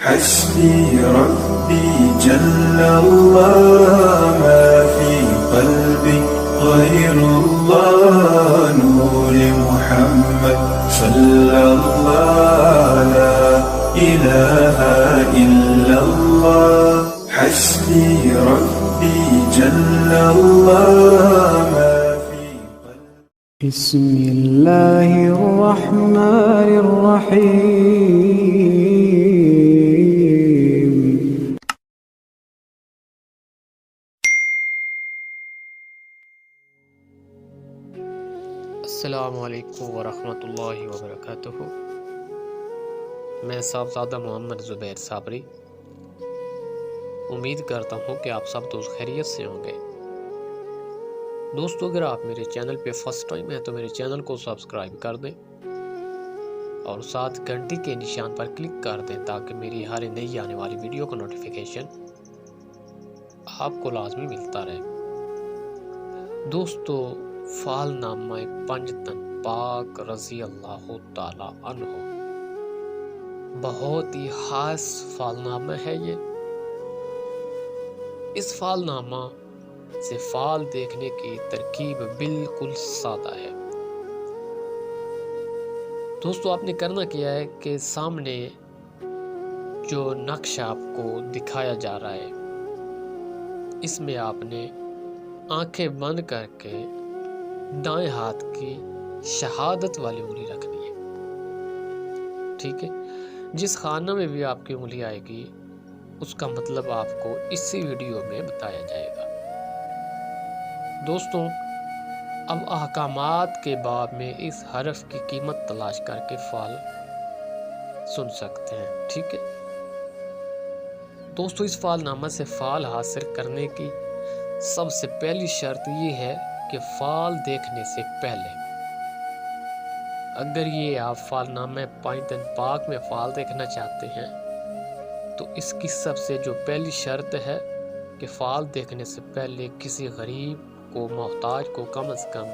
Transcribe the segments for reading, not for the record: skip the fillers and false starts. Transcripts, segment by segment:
حسبي ربي جل الله ما في قلبي غير الله نور محمد صلى الله لا إله إلا الله حسبي ربي جل الله ما في قلبي بسم الله الرحمن الرحيم السلام علیکم ورحمۃ اللہ وبرکاتہ۔ میں صاحبزادہ محمد زبیر صابری امید کرتا ہوں کہ آپ سب دوست خیریت سے ہوں گے۔ دوستو، اگر آپ میرے چینل پہ فرسٹ ٹائم ہیں تو میرے چینل کو سبسکرائب کر دیں اور ساتھ گھنٹی کے نشان پر کلک کر دیں تاکہ میری ہر نئی آنے والی ویڈیو کا نوٹیفیکیشن آپ کو لازمی ملتا رہے۔ دوستو، فال نامہ پنجتن پاک رضی اللہ تعالی عنہ بہت ہی خاص فال نامہ ہے یہ۔ اس فال نامہ سے فال دیکھنے کی ترکیب بالکل سادہ ہے۔ دوستو، آپ نے کرنا کیا ہے کہ سامنے جو نقشہ آپ کو دکھایا جا رہا ہے اس میں آپ نے آنکھیں بند کر کے دائیں ہاتھ کی شہادت والی انگلی رکھنی ہے، ٹھیک ہے؟ جس خانہ میں بھی آپ کی انگلی آئے گی اس کا مطلب آپ کو اسی ویڈیو میں بتایا جائے گا۔ دوستوں، اب احکامات کے باب میں اس حرف کی قیمت تلاش کر کے فال سن سکتے ہیں، ٹھیک ہے؟ دوستو، اس فال نامہ سے فال حاصل کرنے کی سب سے پہلی شرط یہ ہے کہ فال دیکھنے سے پہلے اگر یہ آپ فال نامہ پنجتن پاک میں فال دیکھنا چاہتے ہیں تو اس کی سب سے جو پہلی شرط ہے کہ فال دیکھنے سے پہلے کسی غریب کو، محتاج کو کم از کم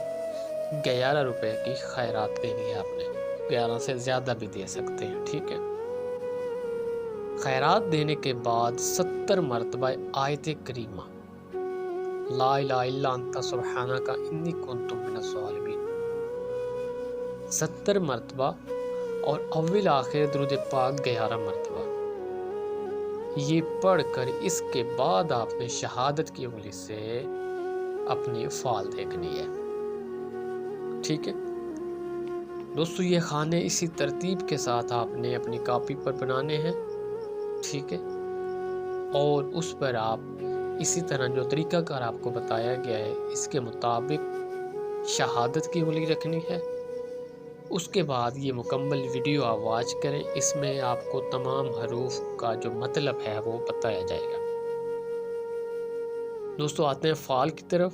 11 روپے کی خیرات دینی ہے۔ آپ نے 11 سے زیادہ بھی دے سکتے ہیں، ٹھیک ہے؟ خیرات دینے کے بعد 70 مرتبہ آیت کریمہ لا الہ الا انت سبحانک انی کنت من الظالمین 70 مرتبہ اور اول آخر درود پاک 11 مرتبہ یہ پڑھ کر اس کے بعد آپ نے شہادت کی انگلی سے اپنی فال دیکھنی ہے، ٹھیک ہے؟ دوستو، یہ خانے اسی ترتیب کے ساتھ آپ نے اپنی کاپی پر بنانے ہیں، ٹھیک ہے؟ اور اس پر آپ اسی طرح جو طریقہ کار آپ کو بتایا گیا ہے اس کے مطابق شہادت کی انگلی رکھنی ہے۔ اس کے بعد یہ مکمل ویڈیو آپ واچ کریں، اس میں آپ کو تمام حروف کا جو مطلب ہے وہ بتایا جائے گا۔ دوستو، آتے ہیں فال کی طرف۔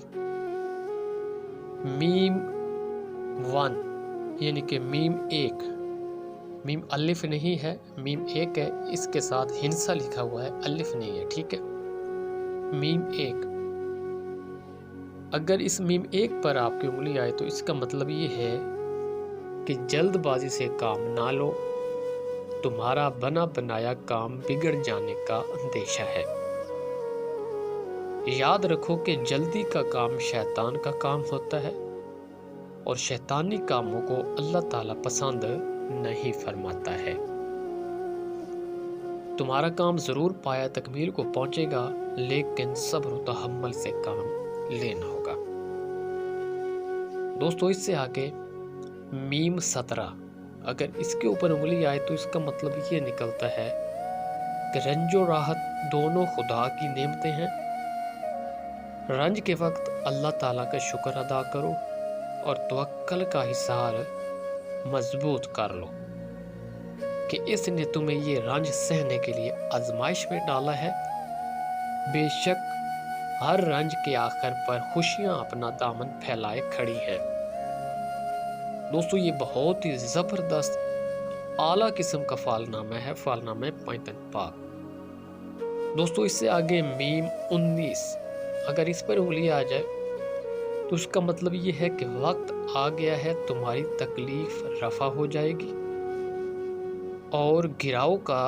میم 1 یعنی کہ میم 1، میم الف نہیں ہے، میم 1 ہے، اس کے ساتھ ہنسا لکھا ہوا ہے، الف نہیں ہے، ٹھیک ہے؟ میم 1، اگر اس میم 1 پر آپ کی انگلی آئے تو اس کا مطلب یہ ہے کہ جلد بازی سے کام نہ لو، تمہارا بنا بنایا کام بگڑ جانے کا اندیشہ ہے۔ یاد رکھو کہ جلدی کا کام شیطان کا کام ہوتا ہے اور شیطانی کاموں کو اللہ تعالیٰ پسند نہیں فرماتا ہے۔ تمہارا کام ضرور پایا تکمیل کو پہنچے گا، لیکن صبر و تحمل سے کام لینا ہوگا۔ دوستو، اس سے آگے میم 17، اگر اس کے اوپر انگلی آئے تو اس کا مطلب یہ نکلتا ہے کہ رنج و راحت دونوں خدا کی نعمتیں ہیں۔ رنج کے وقت اللہ تعالیٰ کا شکر ادا کرو اور توکل کا حصار مضبوط کر لو کہ اس نے تمہیں یہ رنج سہنے کے لیے آزمائش میں ڈالا ہے۔ بے شک ہر رنج کے آخر پر خوشیاں اپنا دامن پھیلائے کھڑی ہیں۔ دوستو، یہ بہت ہی زبردست اعلیٰ قسم کا فال نامہ ہے، فال نامہ پنجتن پاک۔ دوستو، اس سے آگے میم 19، اگر اس پر انگلی آ جائے تو اس کا مطلب یہ ہے کہ وقت آ گیا ہے، تمہاری تکلیف رفع ہو جائے گی اور گراؤ کا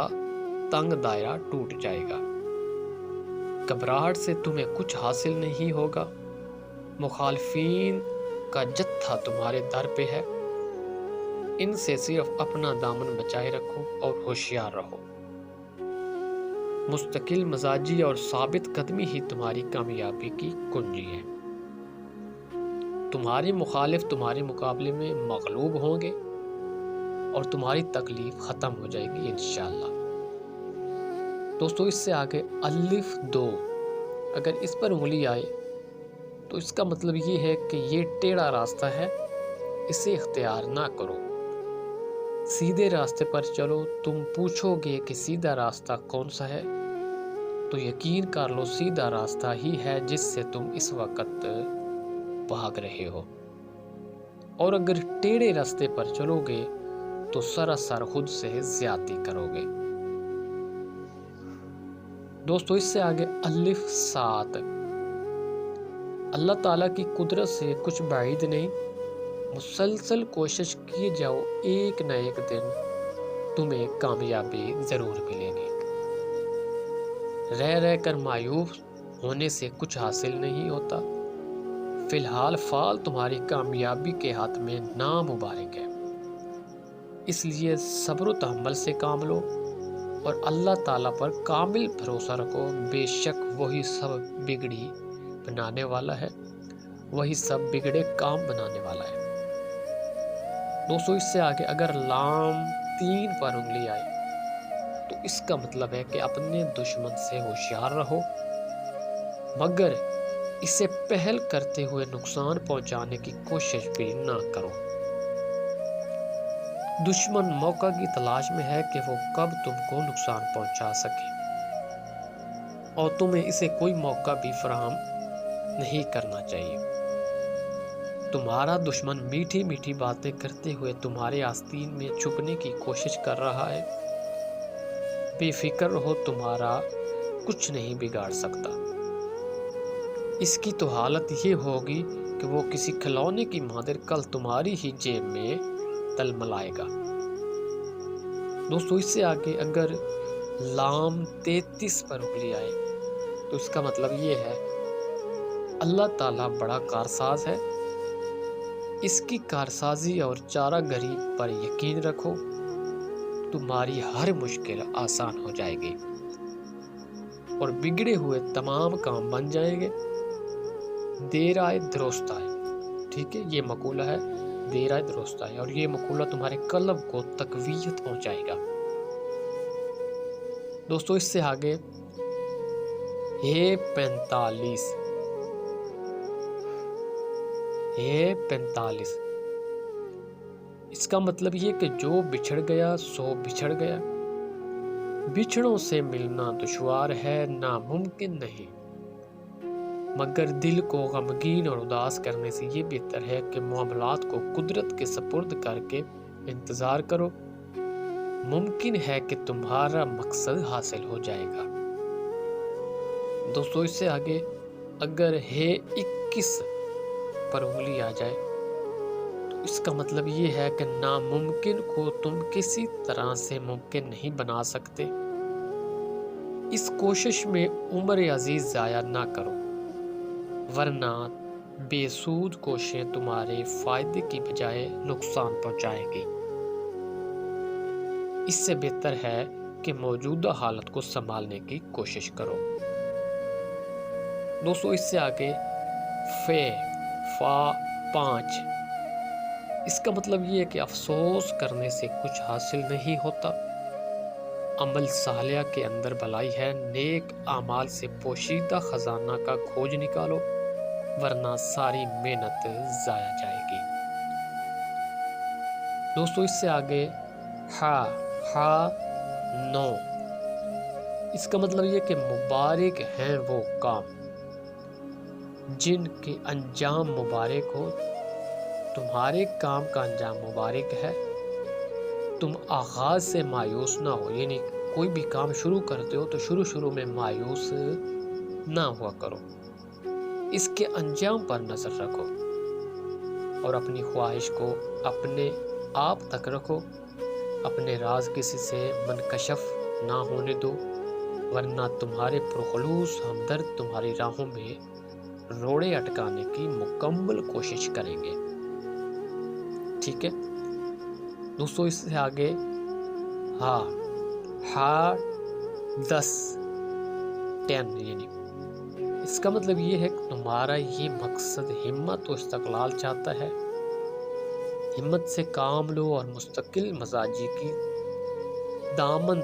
تنگ دائرہ ٹوٹ جائے گا۔ گھبراہٹ سے تمہیں کچھ حاصل نہیں ہوگا۔ مخالفین کا جتھا تمہارے در پہ ہے۔ ان سے صرف اپنا دامن بچائے رکھو اور ہوشیار رہو۔ مستقل مزاجی اور ثابت قدمی ہی تمہاری کامیابی کی کنجی ہے۔ تمہارے مخالف تمہارے مقابلے میں مغلوب ہوں گے اور تمہاری تکلیف ختم ہو جائے گی انشاءاللہ۔ دوستو اس سے آگے الف دو، اگر اس پر انگلی آئے تو اس کا مطلب یہ ہے کہ یہ ٹیڑھا راستہ ہے، اسے اختیار نہ کرو۔ سیدھے راستے پر چلو۔ تم پوچھو گے کہ سیدھا راستہ کون سا ہے، تو یقین کر لو سیدھا راستہ ہی ہے جس سے تم اس وقت بھاگ رہے ہو۔ اور اگر ٹیڑھے راستے پر چلو گے تو سراسر خود سے زیادتی کرو گے۔ دوستو اس سے آگے الف سات، اللہ تعالیٰ کی قدرت سے کچھ بعید نہیں۔ مسلسل کوشش کیے جاؤ، ایک نہ ایک دن تمہیں کامیابی ضرور ملے گی۔ رہ کر مایوس ہونے سے کچھ حاصل نہیں ہوتا۔ فی الحال فال تمہاری کامیابی کے ہاتھ میں نامبارک ہے، اس لیے صبر و تحمل سے کام لو اور اللہ تعالیٰ پر کامل بھروسہ رکھو۔ بے شک وہی سب بگڑی بنانے والا ہے، وہی سب بگڑے کام بنانے والا ہے۔ دوستو اس سے آگے اگر لام 3 پر انگلی آئے تو اس کا مطلب ہے کہ اپنے دشمن سے ہوشیار رہو، مگر اسے پہل کرتے ہوئے نقصان پہنچانے کی کوشش بھی نہ کرو۔ دشمن موقع کی تلاش میں ہے کہ وہ کب تم کو نقصان پہنچا سکے، اور تمہیں اسے کوئی موقع بھی فراہم نہیں کرنا چاہیے۔ تمہارا دشمن میٹھی میٹھی باتیں کرتے ہوئے تمہارے آستین میں چھپنے کی کوشش کر رہا ہے۔ بے فکر رہو، تمہارا کچھ نہیں بگاڑ سکتا۔ اس کی تو حالت یہ ہوگی کہ وہ کسی کھلونے کی مانند کل تمہاری ہی جیب میں تلملائے گا۔ دوستو اس سے آگے اگر لام 33 پر انگلی آئے تو اس کا مطلب یہ ہے اللہ تعالیٰ بڑا کارساز ہے، اس کی کارسازی اور چارہ گری پر یقین رکھو، تمہاری ہر مشکل آسان ہو جائے گی اور بگڑے ہوئے تمام کام بن جائیں گے۔ دیر آئے درست آئے، ٹھیک ہے، یہ مقولہ ہے دیر آئے درست آئے، اور یہ مقولہ تمہارے قلب کو تقویت پہنچائے گا۔ دوستو اس سے آگے یہ 45 اس کا مطلب یہ کہ جو بچھڑ گیا سو بچھڑ گیا۔ بچھڑوں سے ملنا دشوار ہے، ناممکن نہیں، مگر دل کو غمگین اور اداس کرنے سے یہ بہتر ہے کہ معاملات کو قدرت کے سپرد کر کے انتظار کرو۔ ممکن ہے کہ تمہارا مقصد حاصل ہو جائے گا۔ دوستو اس سے آگے اگر ہے 21 پر انگلی آ جائے تو اس کا مطلب یہ ہے کہ ناممکن کو تم کسی طرح سے ممکن نہیں بنا سکتے۔ اس کوشش میں عمر عزیز ضائع نہ کرو، ورنہ بے سود کوششیں تمہارے فائدے کی بجائے نقصان پہنچائیں گی۔ اس سے بہتر ہے کہ موجودہ حالت کو سنبھالنے کی کوشش کرو۔ دوستو اس سے آگے فا 5 اس کا مطلب یہ ہے کہ افسوس کرنے سے کچھ حاصل نہیں ہوتا۔ عمل صالحہ کے اندر بھلائی ہے، نیک اعمال سے پوشیدہ خزانہ کا کھوج نکالو، ورنہ ساری محنت ضائع جائے گی۔ دوستو اس سے آگے ہا 9 اس کا مطلب یہ کہ مبارک ہیں وہ کام جن کے انجام مبارک ہو۔ تمہارے کام کا انجام مبارک ہے، تم آغاز سے مایوس نہ ہو، یعنی کوئی بھی کام شروع کرتے ہو تو شروع میں مایوس نہ ہوا کرو، اس کے انجام پر نظر رکھو اور اپنی خواہش کو اپنے آپ تک رکھو، اپنے راز کسی سے منکشف نہ ہونے دو، ورنہ تمہارے پرخلوص ہمدرد تمہاری راہوں میں روڑے اٹکانے کی مکمل کوشش کریں گے۔ ٹھیک ہے دوستو، اس سے آگے ہا 10 یعنی اس کا مطلب یہ ہے کہ تمہارا یہ مقصد ہمت و استقلال چاہتا ہے۔ ہمت سے کام لو اور مستقل مزاجی کی دامن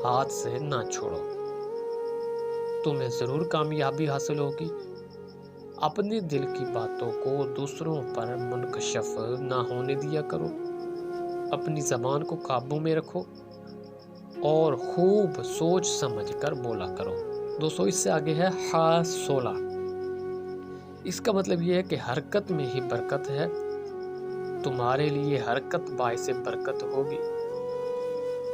ہاتھ سے نہ چھوڑو، تمہیں ضرور کامیابی حاصل ہوگی۔ اپنے دل کی باتوں کو دوسروں پر منکشف نہ ہونے دیا کرو، اپنی زبان کو قابو میں رکھو اور خوب سوچ سمجھ کر بولا کرو۔ دوستو اس سے آگے ہے 16۔ اس کا مطلب یہ ہے کہ حرکت میں ہی برکت ہے، تمہارے لیے حرکت باعث برکت ہوگی۔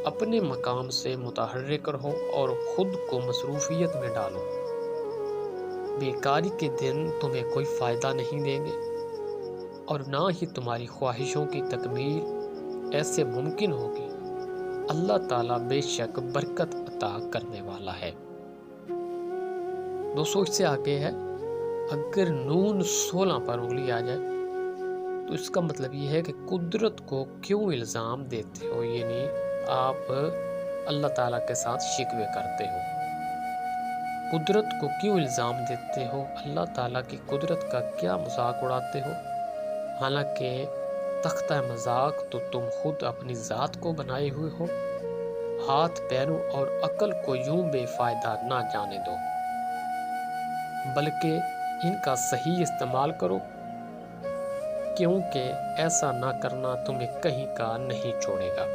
اپنے مقام سے متحرک رہو اور خود کو مصروفیت میں ڈالو۔ بیکاری کے دن تمہیں کوئی فائدہ نہیں دیں گے اور نہ ہی تمہاری خواہشوں کی تکمیل ایسے ممکن ہوگی۔ اللہ تعالیٰ بے شک برکت عطا کرنے والا ہے۔ دوستو اس سے آگے ہے اگر نون 16 پر انگلی آ جائے تو اس کا مطلب یہ ہے کہ قدرت کو کیوں الزام دیتے ہو، یعنی آپ اللہ تعالیٰ کے ساتھ شکوے کرتے ہو۔ قدرت کو کیوں الزام دیتے ہو، اللہ تعالیٰ کی قدرت کا کیا مذاق اڑاتے ہو، حالانکہ تختہ مذاق تو تم خود اپنی ذات کو بنائے ہوئے ہو۔ ہاتھ پیروں اور عقل کو یوں بے فائدہ نہ جانے دو، بلکہ ان کا صحیح استعمال کرو، کیونکہ ایسا نہ کرنا تمہیں کہیں کا نہیں چھوڑے گا۔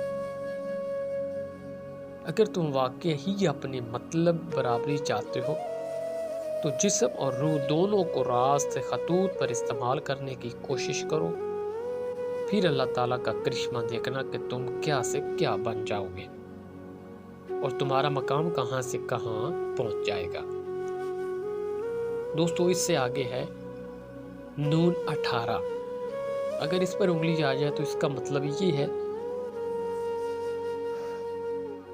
اگر تم واقع ہی اپنے مطلب برابری چاہتے ہو تو جسم اور روح دونوں کو راست خطوط پر استعمال کرنے کی کوشش کرو، پھر اللہ تعالیٰ کا کرشمہ دیکھنا کہ تم کیا سے کیا بن جاؤ گے اور تمہارا مقام کہاں سے کہاں پہنچ جائے گا۔ دوستو اس سے آگے ہے نون 18۔ اگر اس پر انگلی آ جائے تو اس کا مطلب یہ ہے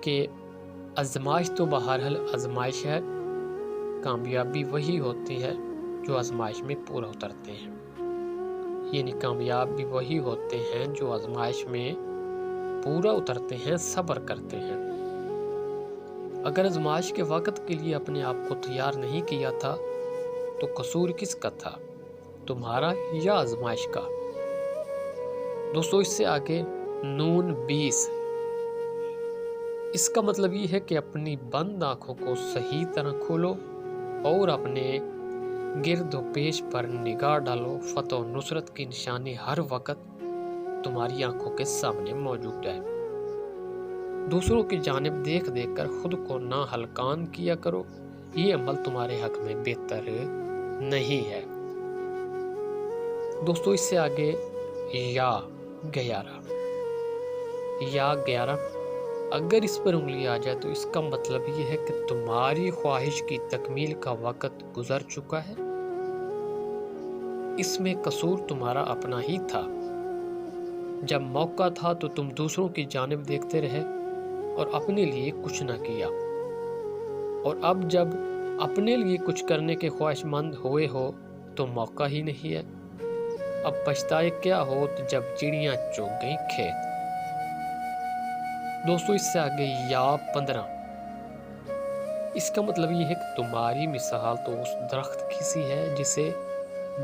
کہ آزمائش تو بہرحال آزمائش ہے، کامیابی وہی ہوتی ہے جو آزمائش میں پورا اترتے ہیں، یعنی کامیاب بھی وہی ہوتے ہیں جو آزمائش میں پورا اترتے ہیں، صبر کرتے ہیں۔ اگر آزمائش کے وقت کے لیے اپنے آپ کو تیار نہیں کیا تھا تو قصور کس کا تھا، تمہارا یا آزمائش کا؟ دوستو اس سے آگے نون 20۔ اس کا مطلب یہ ہے کہ اپنی بند آنکھوں کو صحیح طرح کھولو اور اپنے گرد و پیش پر نگاہ ڈالو، فتح و نصرت کی نشانی ہر وقت تمہاری آنکھوں کے سامنے موجود ہے۔ دوسروں کی جانب دیکھ دیکھ کر خود کو نہ ہلکان کیا کرو، یہ عمل تمہارے حق میں بہتر نہیں ہے۔ دوستو اس سے آگے یا 11۔ اگر اس پر انگلی آ جائے تو اس کا مطلب یہ ہے کہ تمہاری خواہش کی تکمیل کا وقت گزر چکا ہے، اس میں قصور تمہارا اپنا ہی تھا۔ جب موقع تھا تو تم دوسروں کی جانب دیکھتے رہے اور اپنے لیے کچھ نہ کیا، اور اب جب اپنے لیے کچھ کرنے کے خواہش مند ہوئے ہو تو موقع ہی نہیں ہے۔ اب پچھتائے کیا ہو جب چڑیاں چگ گئیں کھیت۔ دوستو اس سے آگے یا 15۔ اس کا مطلب یہ ہے کہ تمہاری مثال تو اس درخت کی سی ہے جسے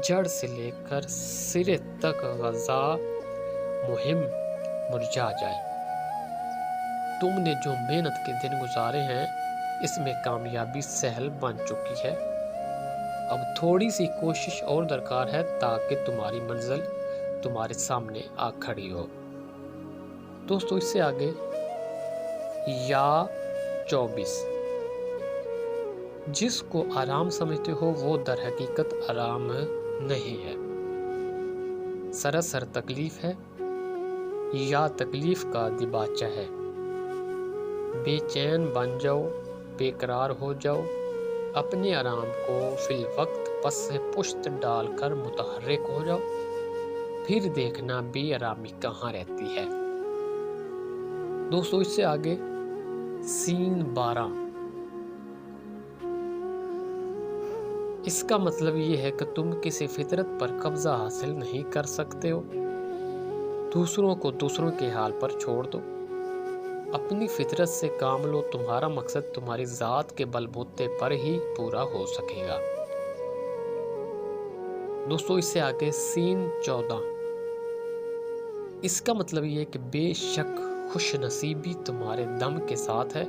جڑ سے لے کر سرے تک غذا مہم مرجھا جائے۔ تم نے جو محنت کے دن گزارے ہیں اس میں کامیابی سہل بن چکی ہے، اب تھوڑی سی کوشش اور درکار ہے تاکہ تمہاری منزل تمہارے سامنے آ کھڑی ہو۔ دوستو اس سے آگے یا 24۔ جس کو آرام سمجھتے ہو وہ در حقیقت آرام نہیں ہے، سراسر تکلیف ہے یا تکلیف کا دباچہ ہے۔ بے چین بن جاؤ، بے قرار ہو جاؤ، اپنے آرام کو فی الوقت پس سے پشت ڈال کر متحرک ہو جاؤ، پھر دیکھنا بے آرامی کہاں رہتی ہے۔ دوستو اس سے آگے سین 12، اس کا مطلب یہ ہے کہ تم کسی فطرت پر قبضہ حاصل نہیں کر سکتے ہو، دوسروں کو دوسروں کے حال پر چھوڑ دو، اپنی فطرت سے کام لو، تمہارا مقصد تمہاری ذات کے بل بوتے پر ہی پورا ہو سکے گا۔ دوستو اس سے آگے سین 14، اس کا مطلب یہ ہے کہ بے شک خوش نصیبی تمہارے دم کے ساتھ ہے،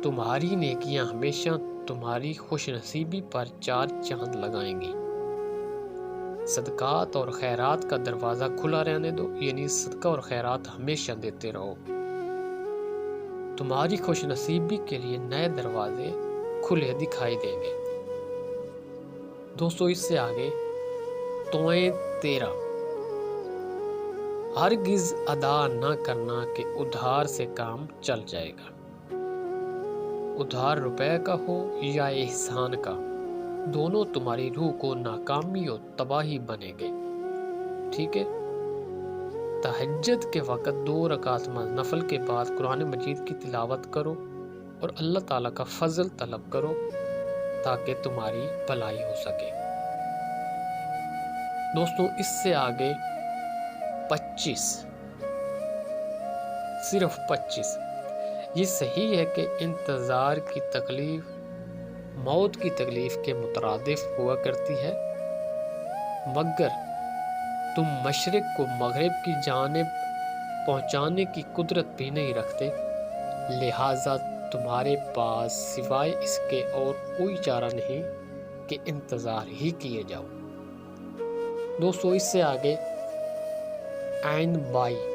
تمہاری نیکیاں ہمیشہ تمہاری خوش نصیبی پر 4 چاند لگائیں گی۔ صدقات اور خیرات کا دروازہ کھلا رہنے دو، یعنی صدقہ اور خیرات ہمیشہ دیتے رہو، تمہاری خوش نصیبی کے لیے نئے دروازے کھلے دکھائی دیں گے۔ دوستو اس سے آگے توئیں 13، ہرگز ادا نہ کرنا کہ ادھار سے کام چل جائے گا، ادھار روپے کا ہو یا احسان کا، دونوں تمہاری روح کو ناکامی اور تباہی بنے گے۔ ٹھیک ہے، تہجد کے وقت 2 رکعت نفل کے بعد قرآن مجید کی تلاوت کرو اور اللہ تعالیٰ کا فضل طلب کرو تاکہ تمہاری بھلائی ہو سکے۔ دوستو اس سے آگے 25، صرف 25، یہ صحیح ہے کہ انتظار کی تکلیف موت کی تکلیف کے مترادف ہوا کرتی ہے، مگر تم مشرق کو مغرب کی جانب پہنچانے کی قدرت بھی نہیں رکھتے، لہٰذا تمہارے پاس سوائے اس کے اور کوئی چارہ نہیں کہ انتظار ہی کیے جاؤ۔ دوستو اس سے آگے عین 22،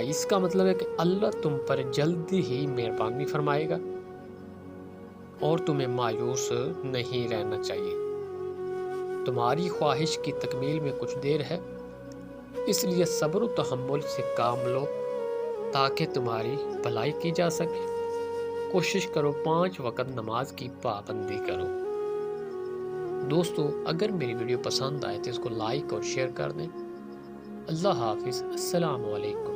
اس کا مطلب ہے کہ اللہ تم پر جلدی ہی مہربانی فرمائے گا اور تمہیں مایوس نہیں رہنا چاہیے، تمہاری خواہش کی تکمیل میں کچھ دیر ہے، اس لیے صبر و تحمل سے کام لو تاکہ تمہاری بھلائی کی جا سکے، کوشش کرو 5 وقت نماز کی پابندی کرو۔ دوستو اگر میری ویڈیو پسند آئے تو اس کو لائک اور شیئر کر دیں۔ اللہ حافظ، السلام علیکم۔